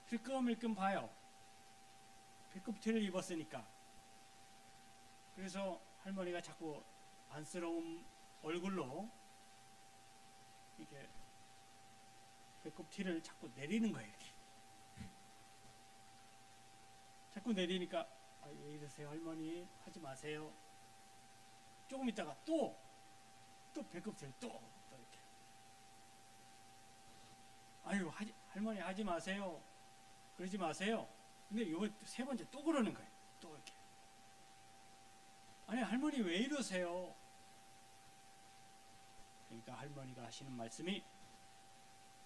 힐끔힐끔 봐요. 배꼽티를 입었으니까. 그래서 할머니가 자꾸 안쓰러운 얼굴로 이렇게 배꼽티를 자꾸 내리는 거예요. 이렇게. 자꾸 내리니까 왜 이러세요 할머니, 하지 마세요. 조금 있다가 또 배꼽티를 또 이렇게. 아유 할머니 하지 마세요. 그러지 마세요. 근데 이거 세 번째 또 그러는 거예요. 또 이렇게. 아니 할머니 왜 이러세요? 그러니까 할머니가 하시는 말씀이,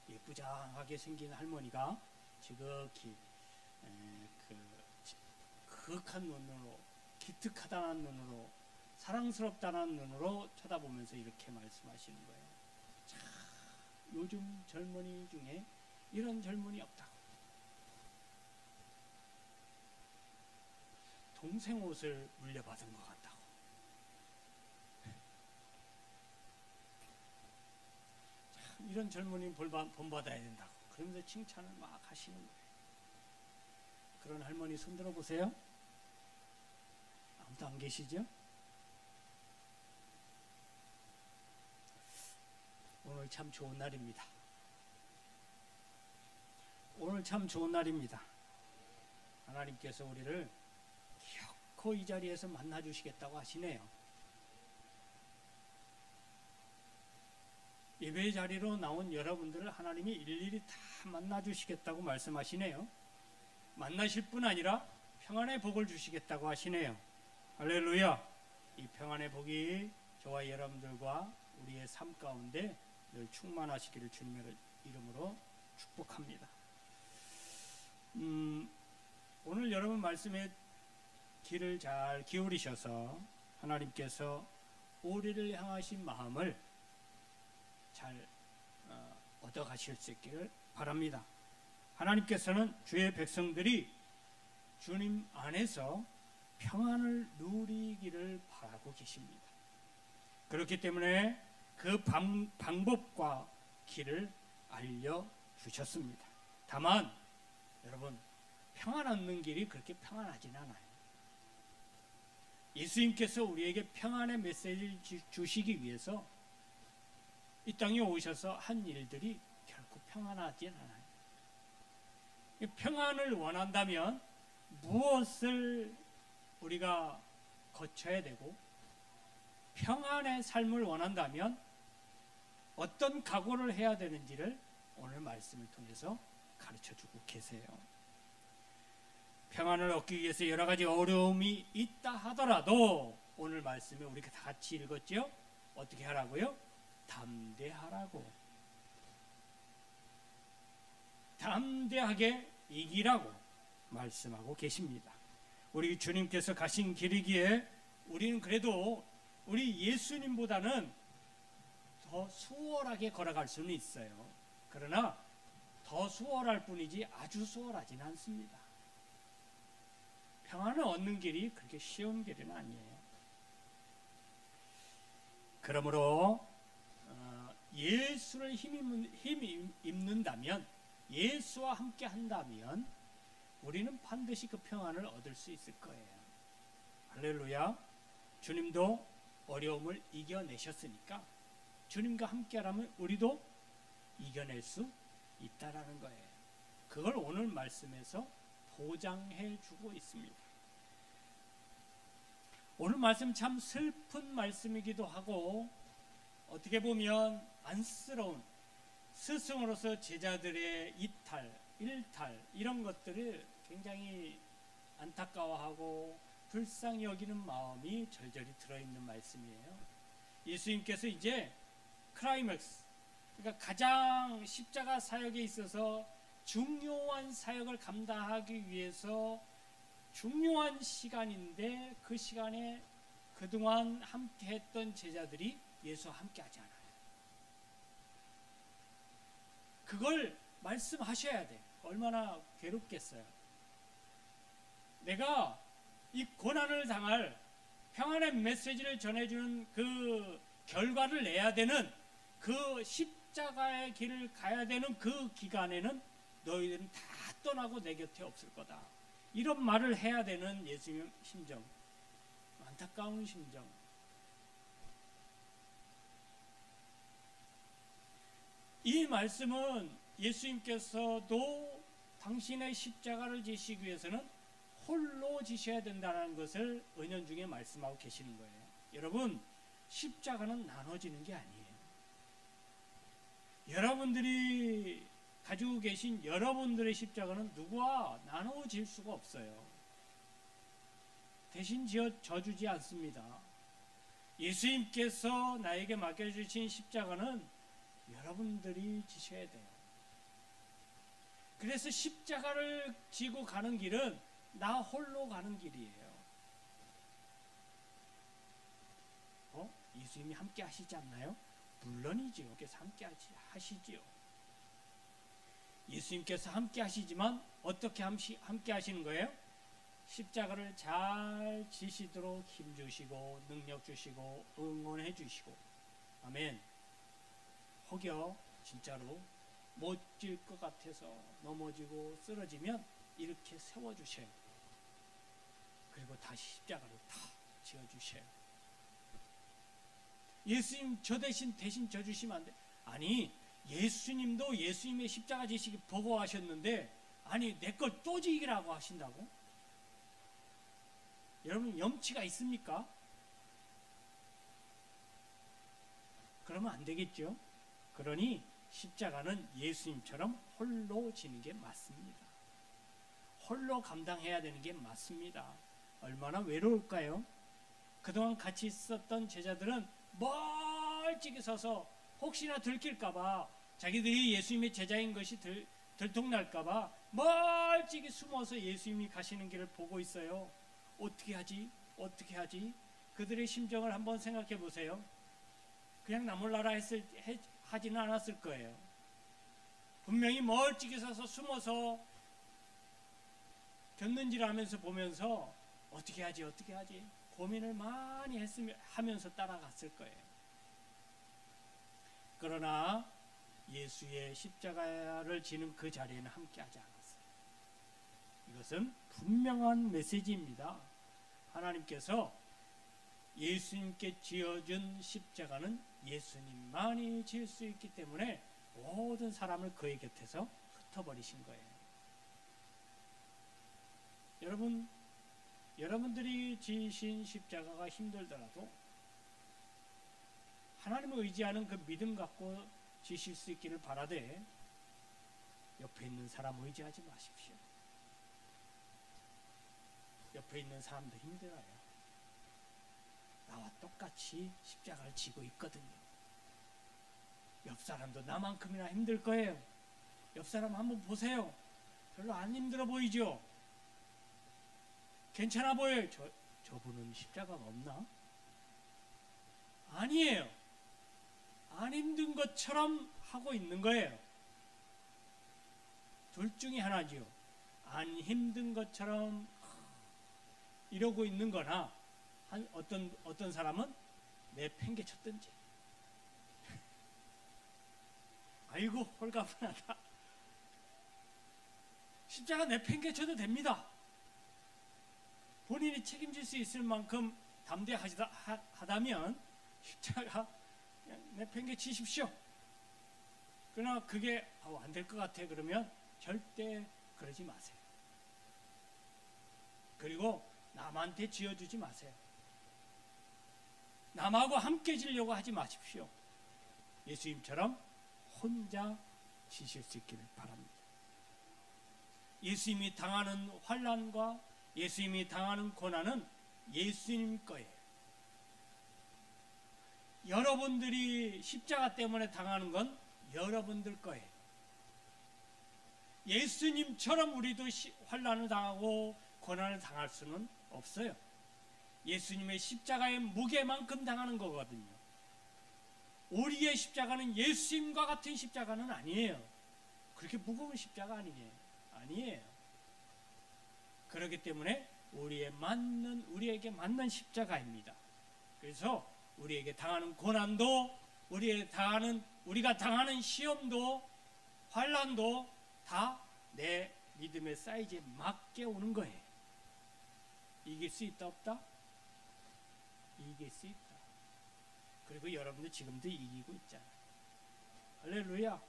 예쁘장하게 생긴 할머니가 지극히 그윽한 눈으로, 기특하다는 눈으로, 사랑스럽다는 눈으로 쳐다보면서 이렇게 말씀하시는 거예요. 참, 요즘 젊은이 중에 이런 젊은이 없다고. 동생 옷을 물려받은 것 같다고. 참, 이런 젊은이 본받아야 된다고. 그러면서 칭찬을 막 하시는 거예요. 그런 할머니 손 들어보세요. 아무도 안 계시죠? 오늘 참 좋은 날입니다. 오늘 참 좋은 날입니다. 하나님께서 우리를 결코 이 자리에서 만나 주시겠다고 하시네요. 예배 자리로 나온 여러분들을 하나님이 일일이 다 만나 주시겠다고 말씀하시네요. 만나실 뿐 아니라 평안의 복을 주시겠다고 하시네요. 할렐루야. 이 평안의 복이 저와 여러분들과 우리의 삶 가운데 늘 충만하시기를 주님의 이름으로 축복합니다. 오늘 여러분 말씀에 귀를 잘 기울이셔서 하나님께서 우리를 향하신 마음을 잘 얻어가실 수 있기를 바랍니다. 하나님께서는 주의 백성들이 주님 안에서 평안을 누리기를 바라고 계십니다. 그렇기 때문에 그 방법과 길을 알려주셨습니다. 다만 여러분, 평안 얻는 길이 그렇게 평안하진 않아요. 예수님께서 우리에게 평안의 메시지를 주시기 위해서 이 땅에 오셔서 한 일들이 결코 평안하진 않아요. 평안을 원한다면 무엇을 우리가 거쳐야 되고, 평안의 삶을 원한다면 어떤 각오를 해야 되는지를 오늘 말씀을 통해서 가르쳐주고 계세요. 평안을 얻기 위해서 여러 가지 어려움이 있다 하더라도 오늘 말씀에 우리가 다 같이 읽었죠? 어떻게 하라고요? 담대하라고. 담대하게 이기라고 말씀하고 계십니다. 우리 주님께서 가신 길이기에 우리는 그래도 우리 예수님보다는 더 수월하게 걸어갈 수는 있어요. 그러나 더 수월할 뿐이지 아주 수월하지는 않습니다. 평안을 얻는 길이 그렇게 쉬운 길은 아니에요. 그러므로 예수를 힘입는다면, 예수와 함께 한다면 우리는 반드시 그 평안을 얻을 수 있을 거예요. 할렐루야. 주님도 어려움을 이겨내셨으니까 주님과 함께라면 우리도 이겨낼 수 있다라는 거예요. 그걸 오늘 말씀에서 보장해 주고 있습니다. 오늘 말씀 참 슬픈 말씀이기도 하고, 어떻게 보면 안쓰러운, 스승으로서 제자들의 이탈, 일탈 이런 것들을 굉장히 안타까워하고 불쌍히 여기는 마음이 절절히 들어있는 말씀이에요. 예수님께서 이제 클라이맥스, 그러니까 가장 십자가 사역에 있어서 중요한 사역을 감당하기 위해서 중요한 시간인데, 그 시간에 그동안 함께 했던 제자들이 예수와 함께 하지 않아요. 그걸 말씀하셔야 돼. 얼마나 괴롭겠어요. 내가 이 고난을 당할 평안의 메시지를 전해주는 그 결과를 내야 되는, 그 십자가의 길을 가야 되는 그 기간에는 너희들은 다 떠나고 내 곁에 없을 거다. 이런 말을 해야 되는 예수님의 심정, 안타까운 심정. 이 말씀은 예수님께서도 당신의 십자가를 지시기 위해서는 홀로 지셔야 된다는 것을 은연중에 말씀하고 계시는 거예요. 여러분, 십자가는 나눠지는 게 아니에요. 여러분들이 가지고 계신 여러분들의 십자가는 누구와 나눠질 수가 없어요. 대신 져주지 않습니다. 예수님께서 나에게 맡겨주신 십자가는 여러분들이 지셔야 돼요. 그래서 십자가를 지고 가는 길은 나 홀로 가는 길이에요. 예수님이 함께 하시지 않나요? 물론이지요. 그래서 함께 하시지요. 예수님께서 함께 하시지만 어떻게 함께 하시는 거예요? 십자가를 잘 지시도록 힘 주시고 능력 주시고 응원해 주시고, 아멘. 혹여 진짜로 못 질 것 같아서 넘어지고 쓰러지면 이렇게 세워주셔요. 그리고 다시 십자가를 다 지어주셔요. 예수님 저 대신 져주시면 안 돼. 아니, 예수님도 예수님의 십자가 지시기 보고하셨는데, 아니 내 걸 또 지기라고 하신다고? 여러분, 염치가 있습니까? 그러면 안 되겠죠. 그러니 십자가는 예수님처럼 홀로 지는 게 맞습니다. 홀로 감당해야 되는 게 맞습니다. 얼마나 외로울까요? 그동안 같이 있었던 제자들은 멀찍이 서서 혹시나 들킬까봐, 자기들이 예수님의 제자인 것이 들통날까봐 멀찍이 숨어서 예수님이 가시는 길을 보고 있어요. 어떻게 하지? 어떻게 하지? 그들의 심정을 한번 생각해 보세요. 그냥 나 몰라라 하지는 않았을 거예요. 분명히 멀찍이 서서 숨어서 겼는지를 보면서 어떻게 하지 고민을 많이 하면서 따라갔을 거예요. 그러나 예수의 십자가를 지는 그 자리에는 함께하지 않았어요. 이것은 분명한 메시지입니다. 하나님께서 예수님께 지어준 십자가는 예수님만이 지을 수 있기 때문에 모든 사람을 그의 곁에서 흩어버리신 거예요. 여러분들이 지으신 십자가가 힘들더라도 하나님을 의지하는 그 믿음 갖고 지실 수 있기를 바라되, 옆에 있는 사람 의지하지 마십시오. 옆에 있는 사람도 힘들어요. 나와 똑같이 십자가를 지고 있거든요. 옆 사람도 나만큼이나 힘들 거예요. 옆 사람 한번 보세요. 별로 안 힘들어 보이죠? 괜찮아 보여요. 저분은 십자가가 없나? 아니에요. 안 힘든 것처럼 하고 있는 거예요. 둘 중에 하나지요. 안 힘든 것처럼 이러고 있는 거나, 어떤 사람은 내팽개쳤든지, 아이고 홀가분하다, 십자가 내팽개쳐도 됩니다. 본인이 책임질 수 있을 만큼 담대하다면 십자가 내팽개치십시오. 그러나 그게 안 될 것 같아 그러면 절대 그러지 마세요. 그리고 남한테 지어주지 마세요. 남하고 함께 지려고 하지 마십시오. 예수님처럼 혼자 지실 수 있기를 바랍니다. 예수님이 당하는 환난과 예수님이 당하는 고난은 예수님 거예요. 여러분들이 십자가 때문에 당하는 건 여러분들 거예요. 예수님처럼 우리도 환난을 당하고 고난을 당할 수는 없어요. 예수님의 십자가의 무게만큼 당하는 거거든요. 우리의 십자가는 예수님과 같은 십자가는 아니에요. 그렇게 무거운 십자가 아니에요. 그렇기 때문에 우리에게 맞는 십자가입니다. 그래서 우리에게 당하는 고난도, 우리가 당하는 시험도, 환난도 다 믿음의 사이즈에 맞게 오는 거예요. 이길 수 있다 없다? 이길 수 있다. 그리고 여러분들 지금도 이기고 있잖아요. 할렐루야.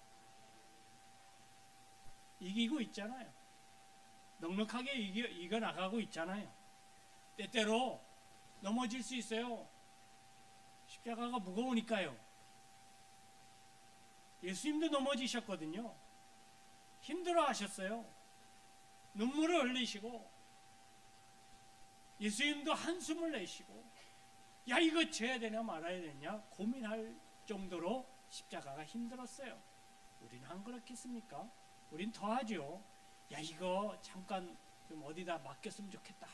이기고 있잖아요. 넉넉하게 이겨나가고 있잖아요. 때때로 넘어질 수 있어요. 십자가가 무거우니까요. 예수님도 넘어지셨거든요. 힘들어 하셨어요. 눈물을 흘리시고 예수님도 한숨을 내시고 야 이거 져야 되냐 말아야 되냐 고민할 정도로 십자가가 힘들었어요. 우리는 안 그렇겠습니까? 우린 더하죠. 야 이거 잠깐 좀 어디다 맡겼으면 좋겠다.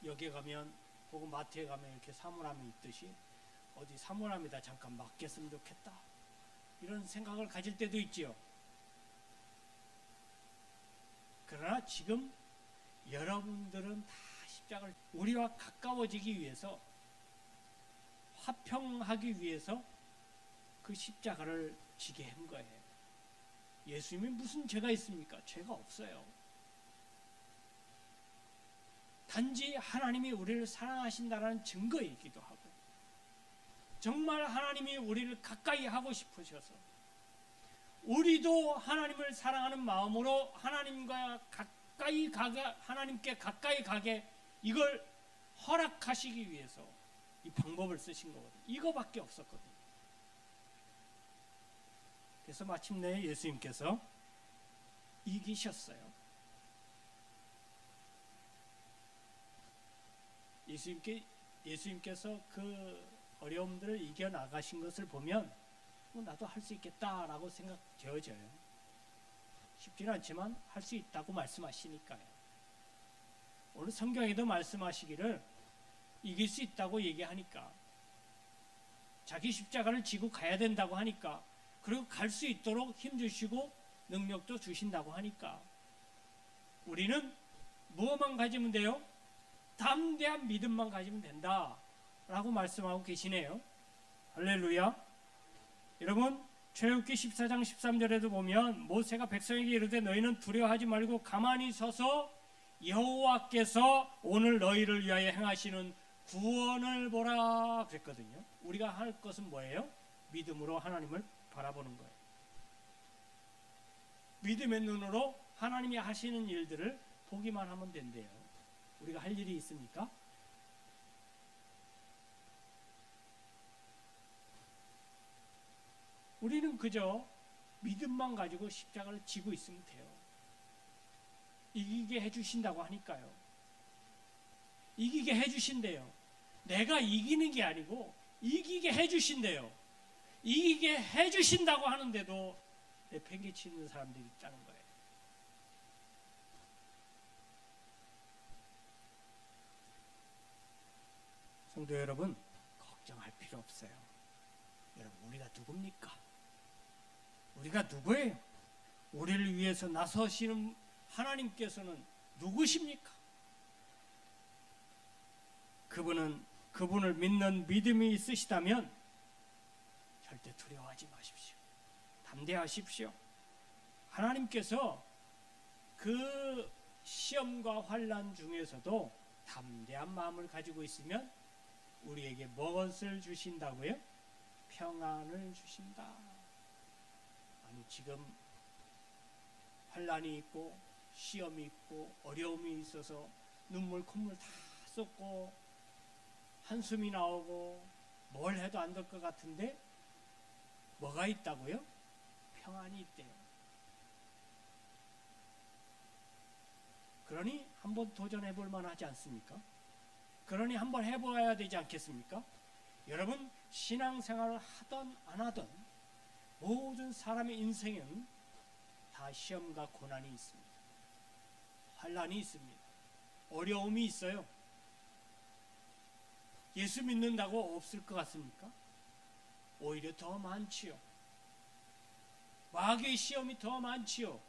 여기에 가면 혹은 마트에 가면 이렇게 사물함이 있듯이 어디 사물함에다 잠깐 맡겼으면 좋겠다. 이런 생각을 가질 때도 있지요. 그러나 지금 여러분들은 다 십자가를 우리와 가까워지기 위해서 화평하기 위해서 그 십자가를 지게 한 거예요. 예수님이 무슨 죄가 있습니까? 죄가 없어요. 단지 하나님이 우리를 사랑하신다는 증거이기도 하고 정말 하나님이 우리를 가까이 하고 싶으셔서 우리도 하나님을 사랑하는 마음으로 하나님과 가까이 가게 하나님께 가까이 가게 이걸 허락하시기 위해서 이 방법을 쓰신 거거든요. 이거밖에 없었거든요. 그래서 마침내 예수님께서 이기셨어요. 예수님께서 그 어려움들을 이겨나가신 것을 보면 나도 할 수 있겠다라고 생각되어져요. 쉽지는 않지만 할 수 있다고 말씀하시니까요. 오늘 성경에도 말씀하시기를 이길 수 있다고 얘기하니까 자기 십자가를 지고 가야 된다고 하니까 그리고 갈 수 있도록 힘주시고 능력도 주신다고 하니까 우리는 무엇만 가지면 돼요? 담대한 믿음만 가지면 된다 라고 말씀하고 계시네요. 할렐루야. 여러분 출애굽기 14장 13절에도 보면 모세가 백성에게 이르되 너희는 두려워하지 말고 가만히 서서 여호와께서 오늘 너희를 위하여 행하시는 구원을 보라 그랬거든요. 우리가 할 것은 뭐예요? 믿음으로 하나님을 바라보는 거예요. 믿음의 눈으로 하나님이 하시는 일들을 보기만 하면 된대요. 우리가 할 일이 있습니까? 우리는 그저 믿음만 가지고 십자가를 지고 있으면 돼요. 이기게 해주신다고 하니까요. 이기게 해주신대요. 내가 이기는 게 아니고 이기게 해주신대요. 이기게 해주신다고 하는데도 내팽개치는 사람들이 있다는 거예요. 성도 여러분, 걱정할 필요 없어요. 여러분, 우리가 누굽니까? 우리가 누구예요? 우리를 위해서 나서시는 하나님께서는 누구십니까? 그분을 믿는 믿음이 있으시다면 절대 두려워하지 마십시오. 담대하십시오. 하나님께서 그 시험과 환난 중에서도 담대한 마음을 가지고 있으면 우리에게 무엇을 주신다고요? 평안을 주신다. 아니 지금 환난이 있고 시험이 있고 어려움이 있어서 눈물 콧물 다 쏟고 한숨이 나오고 뭘 해도 안 될 것 같은데 뭐가 있다고요? 평안이 있대요. 그러니 한번 도전해 볼 만하지 않습니까? 그러니 한번 해봐야 되지 않겠습니까? 여러분 신앙생활을 하던 안 하던 모든 사람의 인생은 다 시험과 고난이 있습니다. 환난이 있습니다. 어려움이 있어요. 예수 믿는다고 없을 것 같습니까? 오히려 더 많지요. 마귀의 시험이 더 많지요.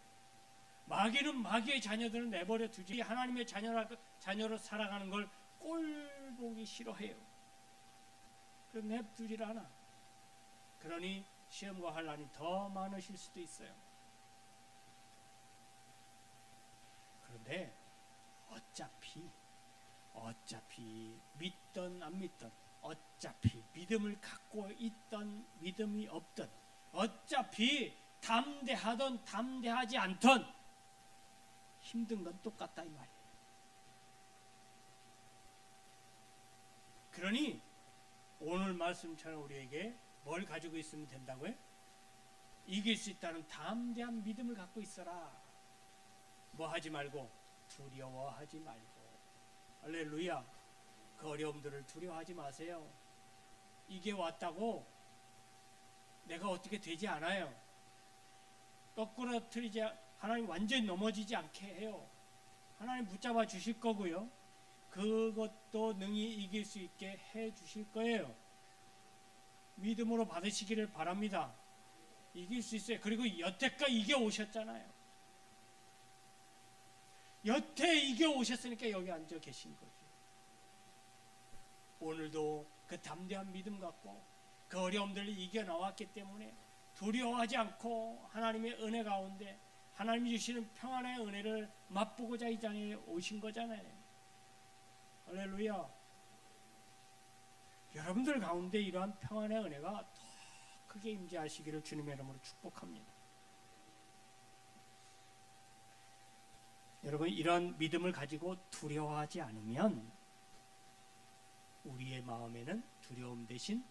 마귀는 마귀의 자녀들을 내버려 두지 하나님의 자녀로 살아가는 걸 꼴보기 싫어해요. 그럼 냅두질 않아. 그러니 시험과 환난이 더 많으실 수도 있어요. 가운데 어차피 믿던 안 믿던, 어차피 믿음을 갖고 있던 믿음이 없던, 어차피 담대하던 담대하지 않던 힘든 건 똑같다 이 말이에요. 그러니 오늘 말씀처럼 우리에게 뭘 가지고 있으면 된다고요? 이길 수 있다는 담대한 믿음을 갖고 있어라. 뭐 하지 말고? 두려워하지 말고. 할렐루야. 그 어려움들을 두려워하지 마세요. 이게 왔다고 내가 어떻게 되지 않아요. 거꾸러뜨리지, 하나님 완전히 넘어지지 않게 해요. 하나님 붙잡아 주실 거고요. 그것도 능히 이길 수 있게 해 주실 거예요. 믿음으로 받으시기를 바랍니다. 이길 수 있어요. 그리고 여태까지 이겨오셨잖아요. 여태 이겨오셨으니까 여기 앉아 계신 거죠. 오늘도 그 담대한 믿음 갖고 그 어려움들을 이겨나왔기 때문에 두려워하지 않고 하나님의 은혜 가운데 하나님이 주시는 평안의 은혜를 맛보고자 이 장에 오신 거잖아요. 할렐루야. 여러분들 가운데 이러한 평안의 은혜가 더 크게 임재하시기를 주님의 이름으로 축복합니다. 여러분, 이런 믿음을 가지고 두려워하지 않으면 우리의 마음에는 두려움 대신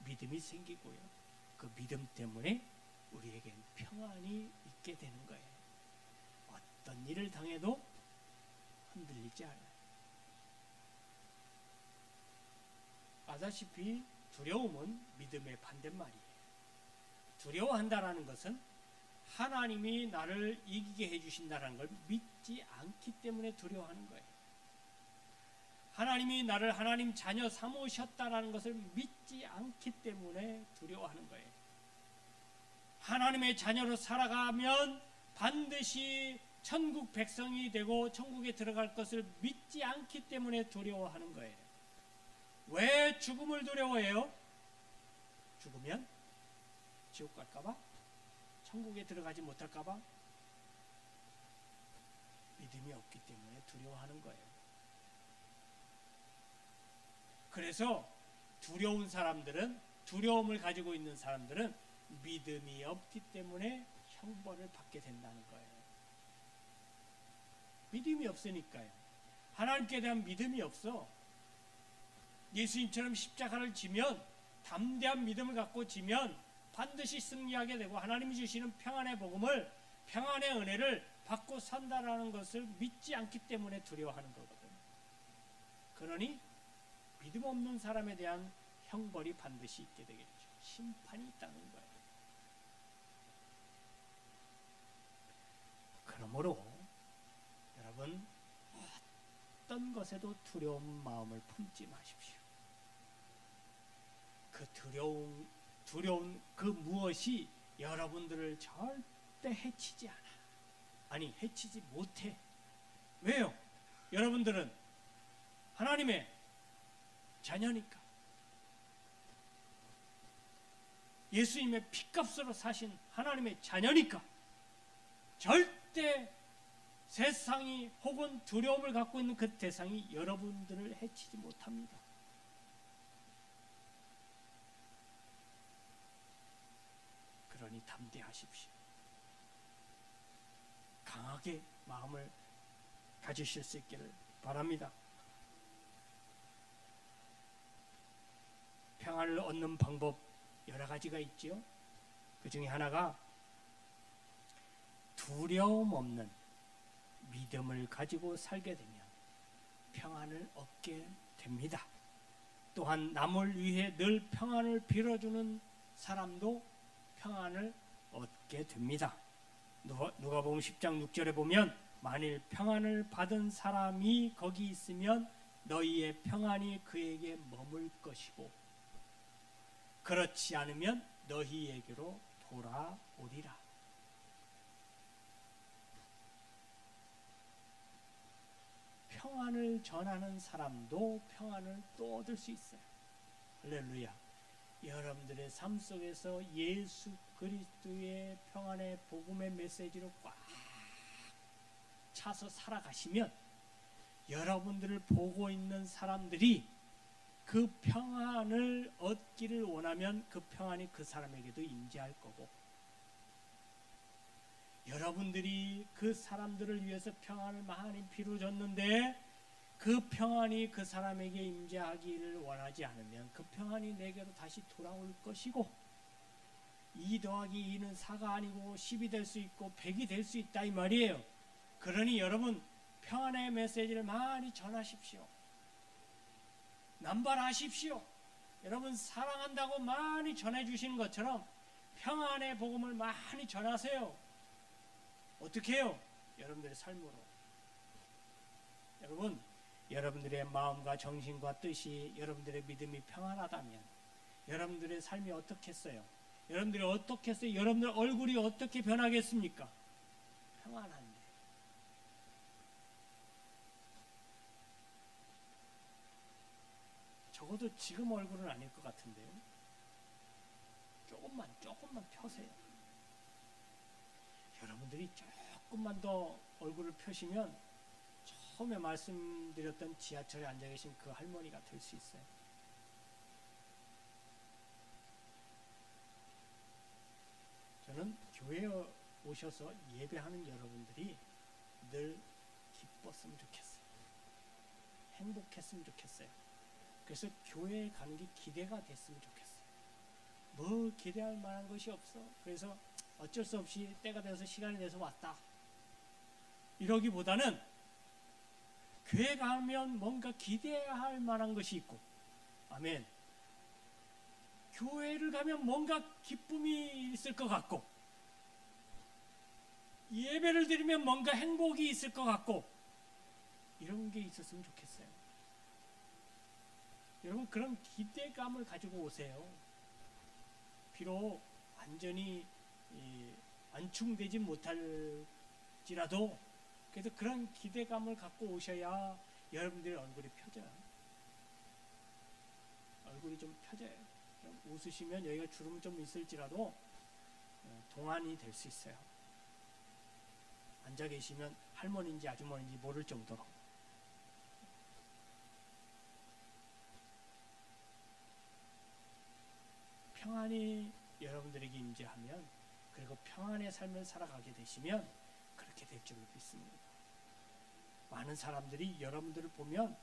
믿음이 생기고요. 그 믿음 때문에 우리에겐 평안이 있게 되는 거예요. 어떤 일을 당해도 흔들리지 않아요. 아다시피 두려움은 믿음의 반대말이에요. 두려워한다라는 것은 하나님이 나를 이기게 해주신다는 걸 믿지 않기 때문에 두려워하는 거예요. 하나님이 나를 하나님 자녀 삼으셨다라는 것을 믿지 않기 때문에 두려워하는 거예요. 하나님의 자녀로 살아가면 반드시 천국 백성이 되고 천국에 들어갈 것을 믿지 않기 때문에 두려워하는 거예요. 왜 죽음을 두려워해요? 죽으면 지옥 갈까봐? 천국에 들어가지 못할까봐? 믿음이 없기 때문에 두려워하는 거예요. 그래서 두려운 사람들은, 두려움을 가지고 있는 사람들은 믿음이 없기 때문에 형벌을 받게 된다는 거예요. 믿음이 없으니까요. 하나님께 대한 믿음이 없어. 예수님처럼 십자가를 지면, 담대한 믿음을 갖고 지면 반드시 승리하게 되고 하나님이 주시는 평안의 복음을, 평안의 은혜를 받고 산다라는 것을 믿지 않기 때문에 두려워하는 거거든요. 그러니 믿음 없는 사람에 대한 형벌이 반드시 있게 되겠죠. 심판이 있다는 거예요. 그러므로 여러분, 어떤 것에도 두려운 마음을 품지 마십시오. 그 두려운 그 무엇이 여러분들을 절대 해치지 않아. 아니, 해치지 못해. 왜요? 여러분들은 하나님의 자녀니까. 예수님의 피값으로 사신 하나님의 자녀니까 절대 세상이 혹은 두려움을 갖고 있는 그 대상이 여러분들을 해치지 못합니다. 그러니 담대하십시오. 강하게 마음을 가지실 수 있기를 바랍니다. 평안을 얻는 방법 여러 가지가 있죠. 그 중에 하나가 두려움 없는 믿음을 가지고 살게 되면 평안을 얻게 됩니다. 또한 남을 위해 늘 평안을 빌어주는 사람도 평안을 얻게 됩니다. 누가복음 10장 6절에 보면 만일 평안을 받은 사람이 거기 있으면 너희의 평안이 그에게 머물 것이고 그렇지 않으면 너희에게로 돌아오리라. 평안을 전하는 사람도 평안을 또 얻을 수 있어요. 할렐루야. 여러분들의 삶 속에서 예수 그리스도의 평안의 복음의 메시지로 꽉 차서 살아가시면 여러분들을 보고 있는 사람들이 그 평안을 얻기를 원하면 그 평안이 그 사람에게도 임재할 거고, 여러분들이 그 사람들을 위해서 평안을 많이 비워줬는데 그 평안이 그 사람에게 임재하기를 원하지 않으면 그 평안이 내게로 다시 돌아올 것이고, 2 더하기 2는 4가 아니고 10이 될 수 있고 100이 될 수 있다 이 말이에요. 그러니 여러분 평안의 메시지를 많이 전하십시오. 남발하십시오. 여러분 사랑한다고 많이 전해주시는 것처럼 평안의 복음을 많이 전하세요. 어떻게 해요? 여러분들의 삶으로. 여러분, 여러분들의 마음과 정신과 뜻이, 여러분들의 믿음이 평안하다면 여러분들의 삶이 어떻겠어요? 여러분들이 어떻겠어요? 여러분들 얼굴이 어떻게 변하겠습니까? 평안한데. 적어도 지금 얼굴은 아닐 것 같은데요. 조금만 펴세요. 여러분들이 조금만 더 얼굴을 펴시면 처음에 말씀드렸던 지하철에 앉아 계신 그 할머니가 될 수 있어요. 저는 교회에 오셔서 예배하는 여러분들이 늘 기뻤으면 좋겠어요. 행복했으면 좋겠어요. 그래서 교회에 가는 게 기대가 됐으면 좋겠어요. 뭐 기대할 만한 것이 없어. 그래서 어쩔 수 없이 때가 돼서 시간이 돼서 왔다. 이러기보다는 교회 가면 뭔가 기대할 만한 것이 있고, 아멘. 교회를 가면 뭔가 기쁨이 있을 것 같고, 예배를 드리면 뭔가 행복이 있을 것 같고, 이런 게 있었으면 좋겠어요. 여러분 그런 기대감을 가지고 오세요. 비록 완전히 안충되지 못할지라도 그래서 그런 기대감을 갖고 오셔야 여러분들의 얼굴이 펴져요. 얼굴이 좀 펴져요. 좀 웃으시면 여기가 주름 좀 있을지라도 동안이 될 수 있어요. 앉아 계시면 할머니인지 아주머니인지 모를 정도로. 평안이 여러분들에게 임재하면, 그리고 평안의 삶을 살아가게 되시면 그렇게 될 줄을 믿습니다. 많은 사람들이 여러분들을 보면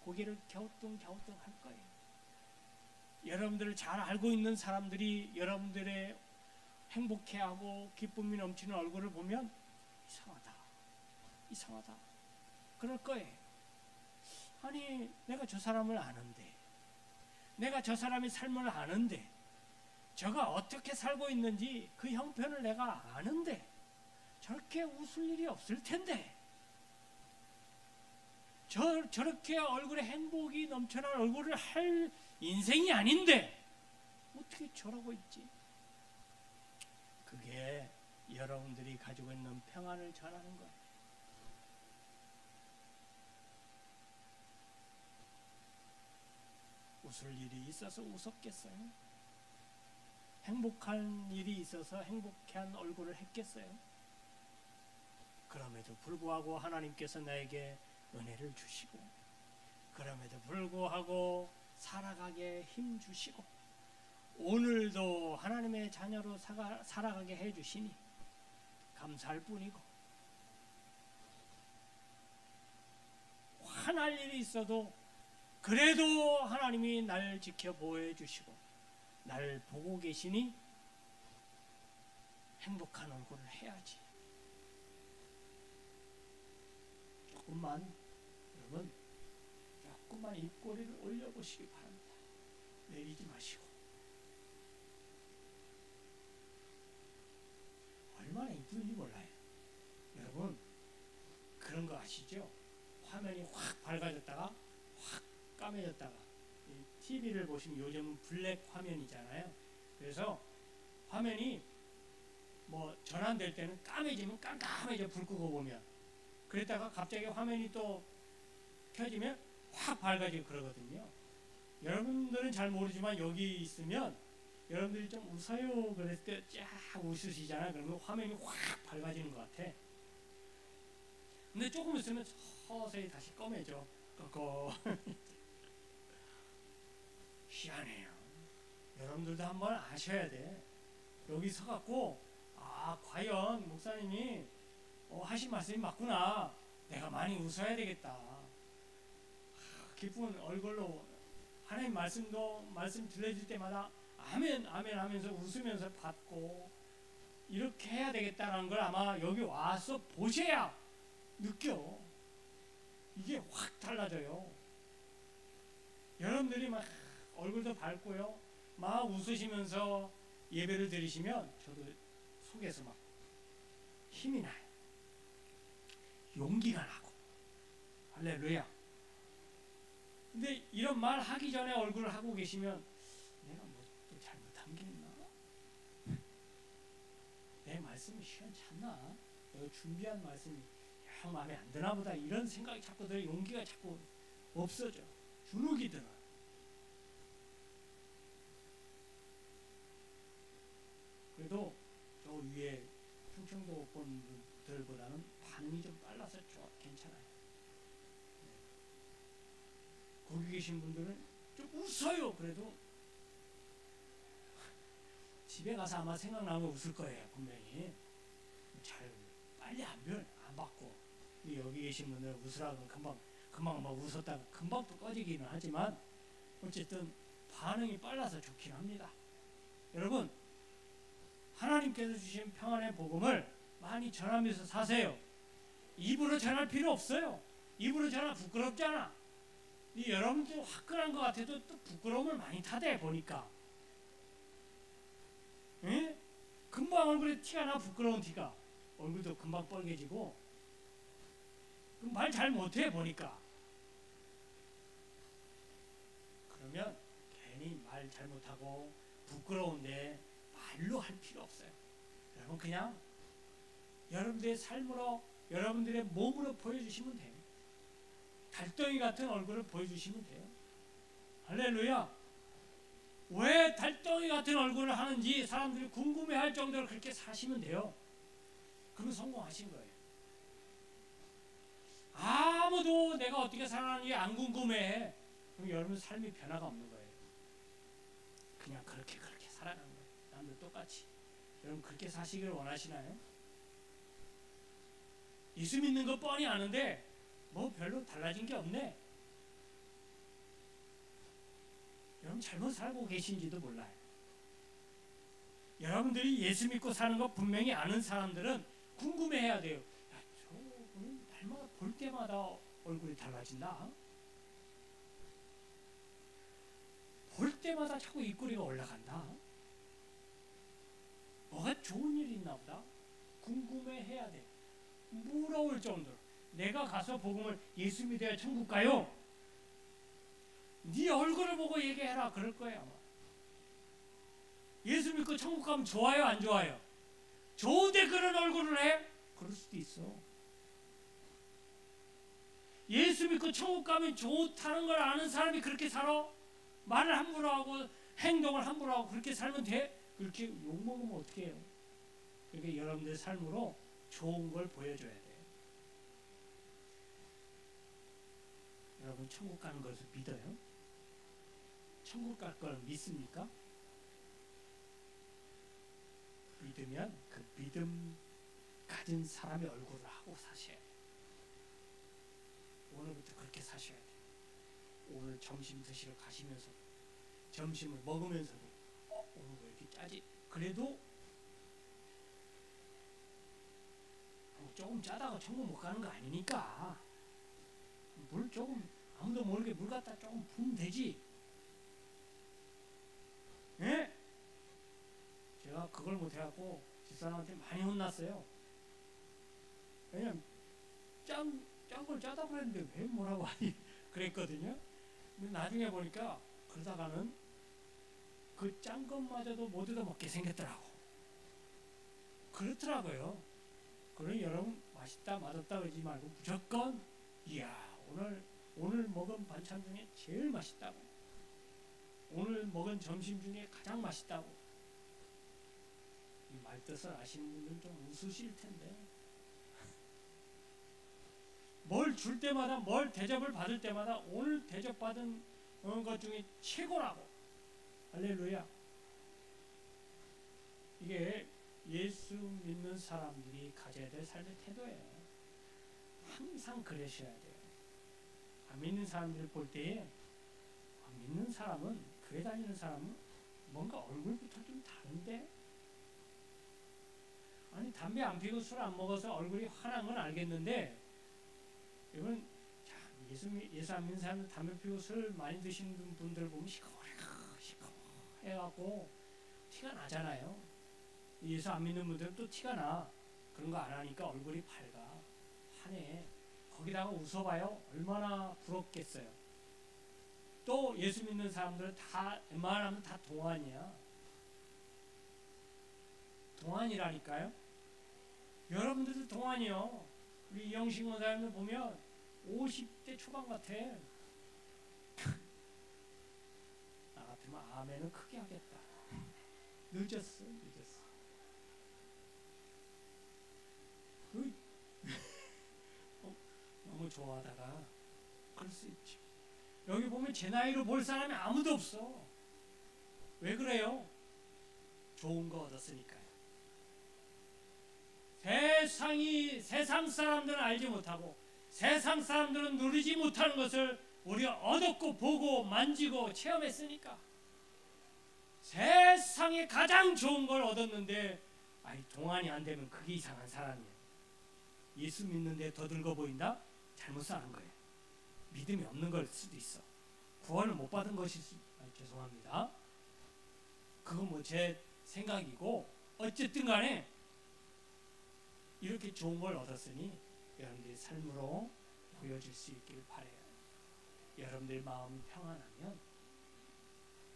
고개를 갸우뚱갸우뚱 할 거예요. 여러분들을 잘 알고 있는 사람들이 여러분들의 행복해하고 기쁨이 넘치는 얼굴을 보면 이상하다 그럴 거예요. 아니 내가 저 사람을 아는데, 내가 저 사람의 삶을 아는데, 저가 어떻게 살고 있는지 그 형편을 내가 아는데 저렇게 웃을 일이 없을 텐데, 저렇게 얼굴에 행복이 넘쳐난 얼굴을 할 인생이 아닌데 어떻게 저러고 있지? 그게 여러분들이 가지고 있는 평안을 전하는 거예요. 웃을 일이 있어서 웃었겠어요? 행복한 일이 있어서 행복한 얼굴을 했겠어요? 그럼에도 불구하고 하나님께서 나에게 은혜를 주시고, 그럼에도 불구하고 살아가게 힘 주시고, 오늘도 하나님의 자녀로 살아가게 해주시니 감사할 뿐이고, 화날 일이 있어도 그래도 하나님이 날 지켜 보호해 주시고 날 보고 계시니 행복한 얼굴을 해야지. 여러분 조금만 입꼬리를 올려보시기 바랍니다. 내리지 마시고. 얼마나 이쁜지 몰라요. 여러분 그런 거 아시죠? 화면이 확 밝아졌다가 확 까매졌다가, TV를 보시면 요즘은 블랙 화면이잖아요. 그래서 화면이 뭐 전환될 때는 까매지면 깜깜해져, 불 끄고 보면. 그랬다가 갑자기 화면이 또 켜지면 확 밝아지고 그러거든요. 여러분들은 잘 모르지만 여기 있으면 여러분들이 좀 웃어요 그랬을 때 쫙 웃으시잖아요. 그러면 화면이 확 밝아지는 것 같아. 근데 조금 있으면 서서히 다시 검해져. 희한해요. 여러분들도 한번 아셔야 돼. 여기 서갖고 과연 목사님이 하신 말씀이 맞구나. 내가 많이 웃어야 되겠다. 기쁜 얼굴로 하나님 말씀 들려줄 때마다 아멘 아멘 하면서 웃으면서 받고 이렇게 해야 되겠다는 걸 아마 여기 와서 보셔야 느껴. 이게 확 달라져요. 여러분들이 막 얼굴도 밝고요, 막 웃으시면서 예배를 드리시면 저도 속에서 막 힘이 나요. 용기가 나고. 할렐루야. 근데 이런 말 하기 전에 얼굴을 하고 계시면 내가 뭐 또 잘못한 게 있나? 내 말씀이 시원찮나? 내가 준비한 말씀이 영 마음에 안 드나 보다, 이런 생각이 자꾸 들어. 용기가 자꾸 없어져. 주눅이 들어. 그래도 저 위에 충청도 분들보다는 반응이 좀 빨라서 괜찮아요. 거기 계신 분들은 좀 웃어요. 그래도 집에 가서 아마 생각나면 웃을 거예요. 분명히. 잘 빨리 안 받고. 여기 계신 분들은 웃으라고 금방 막 웃었다가 금방 또 꺼지기는 하지만 어쨌든 반응이 빨라서 좋긴 합니다. 여러분, 하나님께서 주신 평안의 복음을 많이 전하면서 사세요. 입으로 전할 필요 없어요. 입으로 전하 부끄럽잖아. 여러분들 화끈한 것 같아도 또 부끄러움을 많이 타대 보니까. 에? 금방 얼굴에 티가 나. 부끄러운 티가. 얼굴도 금방 빨개지고. 말 잘 못해 보니까. 그러면 괜히 말 잘못하고 부끄러운데 말로 할 필요 없어요. 여러분 그냥 여러분들의 삶으로, 여러분들의 몸으로 보여주시면 돼요. 달덩이 같은 얼굴을 보여주시면 돼요. 할렐루야. 왜 달덩이 같은 얼굴을 하는지 사람들이 궁금해할 정도로 그렇게 사시면 돼요. 그러면 성공하신 거예요. 아무도 내가 어떻게 살아가는지 안 궁금해. 그럼 여러분 삶이 변화가 없는 거예요. 그냥 그렇게 살아가는 거예요. 남들 똑같이. 여러분 그렇게 사시기를 원하시나요? 예수 믿는 거 뻔히 아는데 뭐 별로 달라진 게 없네. 여러분 잘못 살고 계신지도 몰라요. 여러분들이 예수 믿고 사는 거 분명히 아는 사람들은 궁금해해야 돼요. 야, 저분은 날마다 볼 때마다 얼굴이 달라진다. 볼 때마다 자꾸 입꼬리가 올라간다. 뭐가 좋은 일이 있나 보다. 궁금해해야 돼. 물어올 정도로. 내가 가서 복음을 예수 믿어야 천국 가요? 네 얼굴을 보고 얘기해라. 그럴 거예요 아마. 예수 믿고 천국 가면 좋아요 안 좋아요? 좋은데 그런 얼굴을 해? 그럴 수도 있어. 예수 믿고 천국 가면 좋다는 걸 아는 사람이 그렇게 살아? 말을 함부로 하고 행동을 함부로 하고 그렇게 살면 돼? 그렇게 욕먹으면 어떻게 해요? 그러니까 여러분들 삶으로 좋은 걸 보여줘야 돼요. 여러분 천국 가는 것을 믿어요? 천국 갈 걸 믿습니까? 믿으면 그 믿음 가진 사람의 얼굴을 하고 사셔야 돼요. 오늘부터 그렇게 사셔야 돼요. 오늘 점심 드시러 가시면서 점심을 먹으면서도 오늘 왜 이렇게 짜지? 그래도 조금 짜다가 천국 못 가는 거 아니니까 물 조금 아무도 모르게 물 갖다 조금 부으면 되지. 예? 제가 그걸 못해갖고 집사람한테 많이 혼났어요. 왜냐면 짠 걸 짜다 그랬는데 왜 뭐라고 하니 그랬거든요. 근데 나중에 보니까 그러다가는 그 짠 것마저도 못 얻어 먹게 생겼더라고. 그렇더라고요. 그러니 여러분 맛있다 맛없다 그러지 말고 무조건 이야 오늘 먹은 반찬 중에 제일 맛있다고, 오늘 먹은 점심 중에 가장 맛있다고. 이 말뜻을 아시는 분들은 좀 웃으실 텐데 줄 때마다 뭘 대접을 받을 때마다 오늘 대접받은 것 중에 최고라고. 할렐루야. 이게 예수 믿는 사람들이 가져야 될 삶의 태도예요. 항상 그러셔야 돼요. 안 믿는 사람들을 볼 때에 믿는 사람은, 교회 다니는 사람은 뭔가 얼굴부터 좀 다른데? 아니 담배 안 피고 술 안 먹어서 얼굴이 환한 건 알겠는데, 여러분 예수 안 믿는 사람들 담배 피우고 술 많이 드시는 분들 보면 시커해갖고 티가 나잖아요. 예수 안 믿는 분들은 또 티가 나. 그런 거 안 하니까 얼굴이 밝아, 환해. 거기다가 웃어봐요. 얼마나 부럽겠어요. 또 예수 믿는 사람들은 다 웬만하면 다 동안이야. 동안이라니까요. 여러분들도 동안이요. 우리 이영식 원사님들 보면 50대 초반 같아. 나 같으면 아멘은 크게 하겠다. 늦었어. 너무 좋아하다가 그럴 수 있지. 여기 보면 제 나이로 볼 사람이 아무도 없어. 왜 그래요? 좋은 거 얻었으니까요. 세상 사람들은 알지 못하고 세상 사람들은 누리지 못하는 것을 우리가 얻었고 보고 만지고 체험했으니까 세상에 가장 좋은 걸 얻었는데, 아니 동안이 안 되면 그게 이상한 사람이에요. 예수 믿는데 더 늙어 보인다? 잘못 사는 거예요. 믿음이 없는 걸 수도 있어. 구원을 못 받은 것일 수, 죄송합니다. 그건 뭐 제 생각이고, 어쨌든 간에 이렇게 좋은 걸 얻었으니 여러분들이 삶으로 보여줄 수 있길 바라요. 여러분들 마음이 평안하면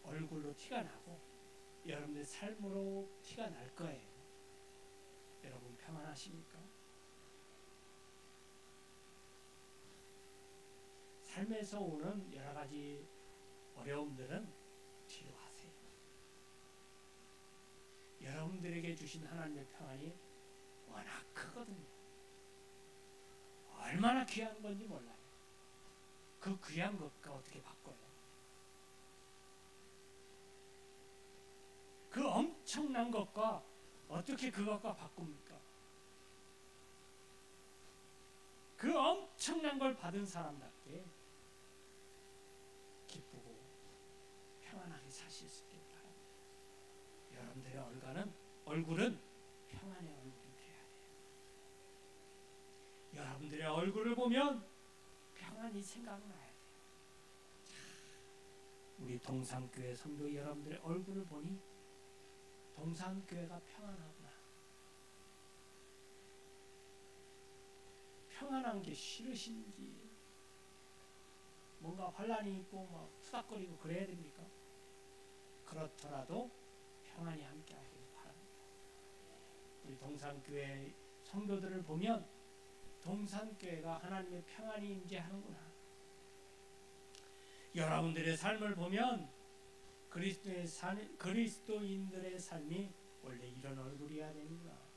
얼굴로 티가 나고 여러분들 삶으로 티가 날 거예요. 여러분 평안하십니까? 삶에서 오는 여러 가지 어려움들은 치료하세요. 여러분들에게 주신 하나님의 평안이 워낙 크거든요. 얼마나 귀한 건지 몰라요. 그 귀한 것과 어떻게 바꿔요? 그 엄청난 것과 어떻게 그것과 바꿉니까? 그 엄청난 걸 받은 사람답게 기쁘고 평안하게 사실 수 있길 바랍니다. 여러분들의 얼굴은 평안의 얼굴이 되어야 돼요. 여러분들의 얼굴을 보면 평안이 생각나야 돼요. 우리 동산교회 성도 여러분들의 얼굴을 보니 동산교회가 평안하구나. 평안한 게 싫으신지, 뭔가 환란이 있고 막 투닥거리고 그래야 됩니까? 그렇더라도 평안히 함께 하길 바랍니다. 우리 동산교회 성도들을 보면 동산교회가 하나님의 평안이 임재하는구나. 여러분들의 삶을 보면 그리스도인들의 삶이 원래 이런 얼굴이어야 되는구나.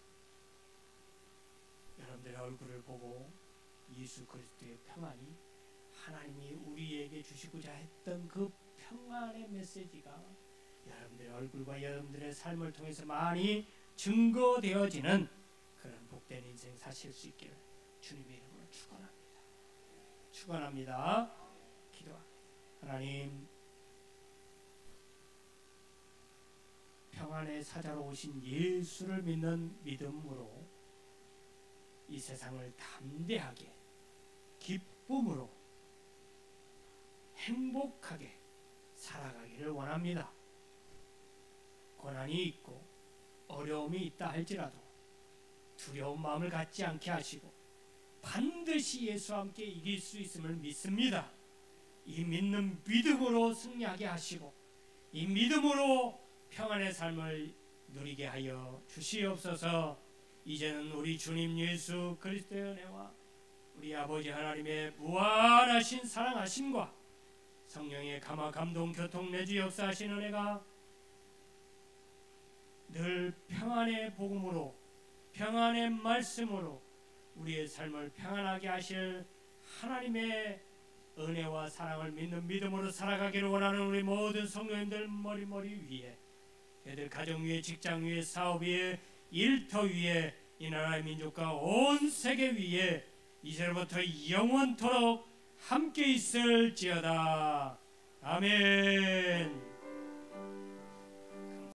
여러분들의 얼굴을 보고 예수 그리스도의 평안이, 하나님이 우리에게 주시고자 했던 그 평안의 메시지가 여러분들의 얼굴과 여러분들의 삶을 통해서 많이 증거되어지는 그런 복된 인생 사실 수 있기를 주님의 이름으로 축원합니다. 축원합니다. 기도합니다. 하나님, 평안의 사자로 오신 예수를 믿는 믿음으로 이 세상을 담대하게, 기쁨으로, 행복하게 살아가기를 원합니다. 고난이 있고 어려움이 있다 할지라도 두려운 마음을 갖지 않게 하시고 반드시 예수와 함께 이길 수 있음을 믿습니다. 이 믿는 믿음으로 승리하게 하시고 이 믿음으로 평안의 삶을 누리게 하여 주시옵소서. 이제는 우리 주님 예수 그리스도의 은혜와 우리 아버지 하나님의 무한하신 사랑하심과 성령의 감화 감동 교통 내주 역사하신 은혜가 늘 평안의 복음으로, 평안의 말씀으로 우리의 삶을 평안하게 하실 하나님의 은혜와 사랑을 믿는 믿음으로 살아가기를 원하는 우리 모든 성도님들 머리 위에, 애들 가정 위에, 직장 위에, 사업 위에, 일터 위에, 이 나라의 민족과 온 세계 위에 이제부터 영원토록 함께 있을지어다. 아멘.